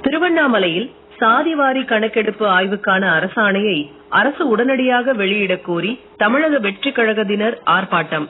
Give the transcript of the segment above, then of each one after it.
திருவண்ணாமலையில் சாதிவாரி கணக்கெடுப்பு ஆய்வுக்கான அரசாணையை அரசு உடனடியாக வெளியிடக் கோரி தமிழக வெற்றி கழகத்தினர் ஆர்ப்பாட்டம்.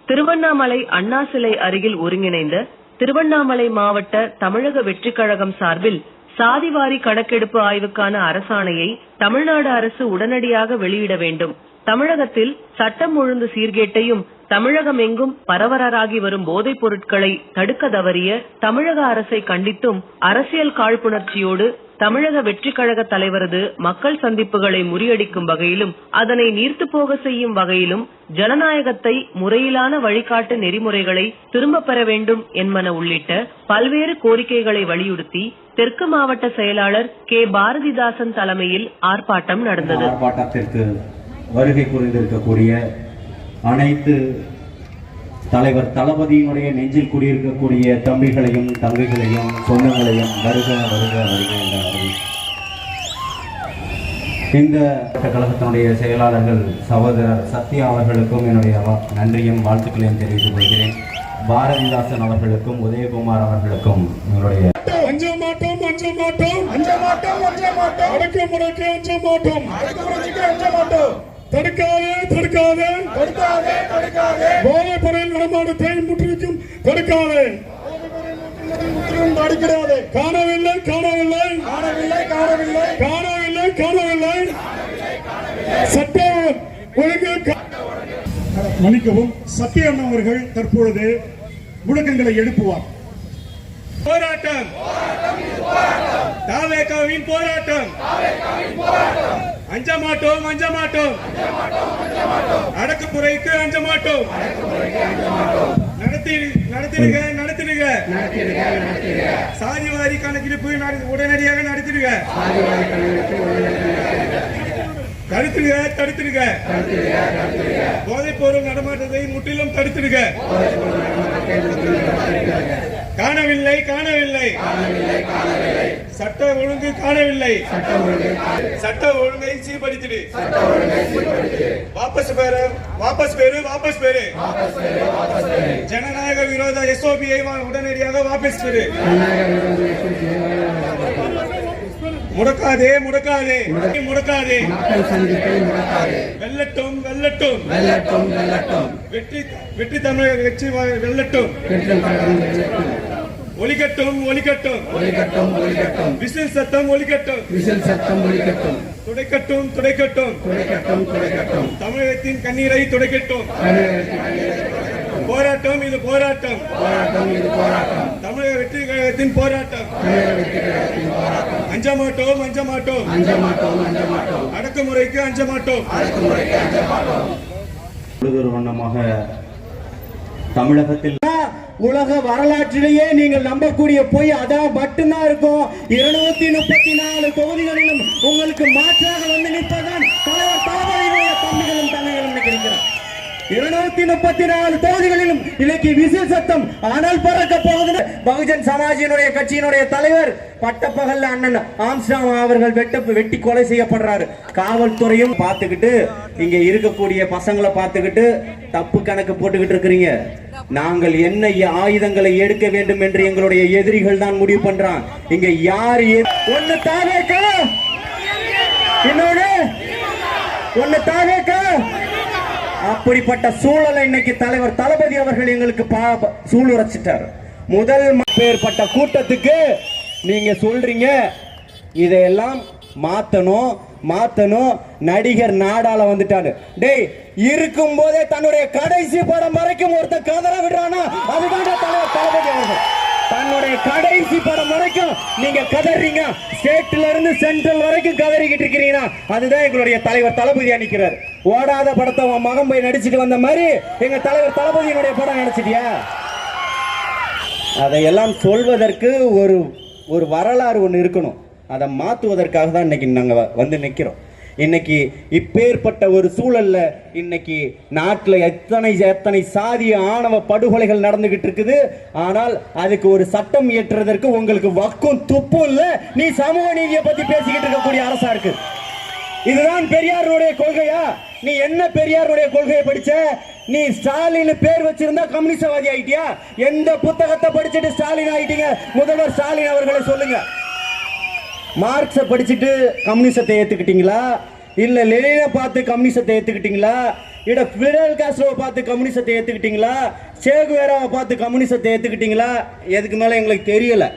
திருவண்ணாமலை அண்ணா சிலை அருகில் ஒருங்கிணைந்த திருவண்ணாமலை மாவட்ட தமிழக வெற்றி கழகம் சார்பில் சாதிவாரி கணக்கெடுப்பு ஆய்வுக்கான அரசாணையை தமிழ்நாடு அரசு உடனடியாக வெளியிட வேண்டும். தமிழகத்தில் சட்டம் ஒழுங்கு சீர்கேட்டையும் தமிழகம் எங்கும் பரவராகி வரும் போதைப் பொருட்களை தடுக்க தவறிய தமிழக அரசை கண்டித்தும் அரசியல் காழ்ப்புணர்ச்சியோடு தமிழக வெற்றி கழக தலைவரது மக்கள் சந்திப்புகளை முறியடிக்கும் வகையிலும் அதனை நீர்த்து போக செய்யும் வகையிலும் ஜனநாயகத்தை முறையிலான வழிகாட்டு நெறிமுறைகளை திரும்ப பெற வேண்டும் என்பன உள்ளிட்ட பல்வேறு கோரிக்கைகளை வலியுறுத்தி தெற்கு மாவட்ட செயலாளர் கே பாரதிதாசன் தலைமையில் ஆர்ப்பாட்டம் நடந்தது. வருகை புரிந்திருக்கக்கூடிய அனைத்து தலைவர் தளபதியினுடைய நெஞ்சில் குடியிருக்கக்கூடிய தம்பிகளையும் தங்கைகளையும் சொந்தங்களையும் வருக வருக வருக என்ற வரவேற்பு. இந்த கழகத்தினுடைய செயலாளர்கள் சகோதரர் சத்யா அவர்களுக்கும் என்னுடைய நன்றியும் வாழ்த்துக்களையும் தெரிவித்துக் கொள்கிறேன். பாரதிதாசன் அவர்களுக்கும் உதயகுமார் அவர்களுக்கும் எங்களுடைய தடுக்காதே போதைப் பொருள் நடமாட்டத்தை முற்றிலும் தடுக்காதே. காணவில்லை சட்டம் ஒழுங்கு மன்னிக்கவும். சத்யன் அவர்கள் தற்பொழுது முழக்கங்களை எழுப்புவார். போராட்டம் தாவேகாவின் போராட்டம். அஞ்ச மாட்டோம் அடக்குமுறைக்கு அஞ்ச மாட்டோம். நடத்திடுக சாதிவாரி கணக்கெடுப்பு உடனடியாக நடத்திடுக. தடுத்திடுக போதைப் பொருள் நடமாட்டத்தை முற்றிலும் தடுத்திடுக. காணவில்லை சட்ட ஒழுங்கு காணவில்லை. சட்ட ஒழுங்கை சீர்படுத்திடு. வாபஸ் பெறு. ஜனநாயக விரோத எஸ்ஓபியை உடனடியாக வாபஸ் பெறு. முடக்காதே வெல்லட்டும் வெற்றி தமிழக வெற்றி வெல்லட்டும். ஒலிக்கட்டும் விசில் சத்தம் ஒலிக்கட்டும். துடைக்கட்டும் தமிழகத்தின் கண்ணீரை துடைக்கட்டும். இது போராட்டம் தமிழக வெற்றி கழகத்தின் போராட்டம். அஞ்ச மாட்டோம் அடக்குமுறைக்கு அஞ்ச மாட்டோம். வண்ணமாக தமிழகத்தில் உலக வரலாற்றிலேயே நீங்கள் நம்பக்கூடிய பொய் அதான் மட்டும்தான் இருக்கும். 234 தொகுதிகளிலும் உங்களுக்கு மாற்றாக வந்து நிற்பதுதான் தலைவர் தளபதியுடைய தம்பிகளும் தங்கைகளும் நினைக்கிறார். 234 தொகுதிகளிலும் இன்னைக்கு விசில் சத்தம் ஆனால் பறக்க போகுது. பகுஜன் சமாஜினுடைய கட்சியினுடைய தலைவர் பட்டப்பகல்ல அண்ணன் ஆம்ஸ்டாங் அவர்கள் வெட்டி கொலை செய்யப்படுறாரு. காவல்துறையும் பார்த்துக்கிட்டு இங்க இருக்கக்கூடிய பசங்களை பார்த்துக்கிட்டு தப்பு கணக்கு போட்டுக்கிட்டு இருக்கிறீங்க. நாங்கள் என்ன ஆயுதங்களை எடுக்க வேண்டும் என்று எங்களுடைய எதிரிகள் தான் முடிவு பண்றான். இங்க யாரு ஒன்னு தாவேக்கா இன்னொரு ஒன்னு தாவேக்கா. அப்படிப்பட்ட சூழலை இன்னைக்கு தலைவர் தளபதி அவர்கள் எங்களுக்கு சூளுரைச்சிட்டார். முதல் பேர்பட்ட கூட்டத்துக்கு நீங்க சொல்றீங்க இதையெல்லாம் மாத்தணும். நடிகர் நாடால வந்துட்டாரு. டேய் இருக்கும் போதே தன்னுடைய கடைசி படம் வரைக்கும் ஒருத்தர் கதற விடுறானா அதுதான் தலைவர் தளபதி அவர்கள். தன்னுடைய கடைசி படம் வரைக்கும் நீங்க கதறீங்க. ஸ்டேட்ல இருந்து சென்ட்ரல் வரைக்கும் கதறிக்கிட்டு இருக்கிறீங்க. அதுதான் எங்களுடைய தலைவர் தளபதியா நிக்கிறார். ஓடாத படத்தை உன் மகன் போய் நடிச்சுட்டு வந்த மாதிரி எங்க தலைவர் தளபதியினுடைய படம் நடிச்சிட்டியா? அதையெல்லாம் சொல்வதற்கு ஒரு வரலாறு ஒன்று இருக்கணும். அதை மாற்றுவதற்காக தான் இன்னைக்கு நாங்க வந்து நிக்கிறோம். இன்னைக்கு இப்பேற்பட்ட ஒரு சூழல்ல இன்னைக்கு நாட்டில் எத்தனை சாதிய ஆணவ படுகொலைகள் நடந்துகிட்டு இருக்குது. ஆனால் அதுக்கு ஒரு சட்டம் இயற்றுவதற்கு உங்களுக்கு வக்கும் துப்பும் இல்ல. நீ சமூக நீதியை பத்தி பேசிக்கிட்டு இருக்கக்கூடிய அரசா இருக்கு. இதுதான் பெரியாருடைய கொள்கையா? நீ என்ன பெரியாருடைய கொள்கையை படிச்ச? நீ ஸ்டாலின் பேர் வச்சிருந்தா கம்யூனிஸ்டவாதி ஆயிட்டியா? எந்த புத்தகத்தை படிச்சுட்டு ஸ்டாலின் ஆயிட்டீங்க? முதல்வர் ஸ்டாலின் அவர்களை சொல்லுங்க. மார்க்ஸை படிச்சுட்டு கம்யூனிசத்தை ஏற்றுக்கிட்டீங்களா, இல்லை லெனினை பார்த்து கம்யூனிசத்தை ஏற்றுக்கிட்டீங்களா, இல்லை ஃபிடல் காஸ்ட்ரோவை பார்த்து கம்யூனிசத்தை ஏற்றுக்கிட்டீங்களா, சேகுவேராவை பார்த்து கம்யூனிசத்தை ஏற்றுக்கிட்டீங்களா? எதுக்கு மேலே எங்களுக்கு தெரியலை.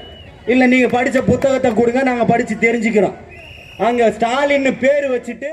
இல்லை நீங்கள் படித்த புத்தகத்தை கொடுங்க, நாங்கள் படித்து தெரிஞ்சுக்கிறோம். அங்கே ஸ்டாலின்னு பேர் வச்சுட்டு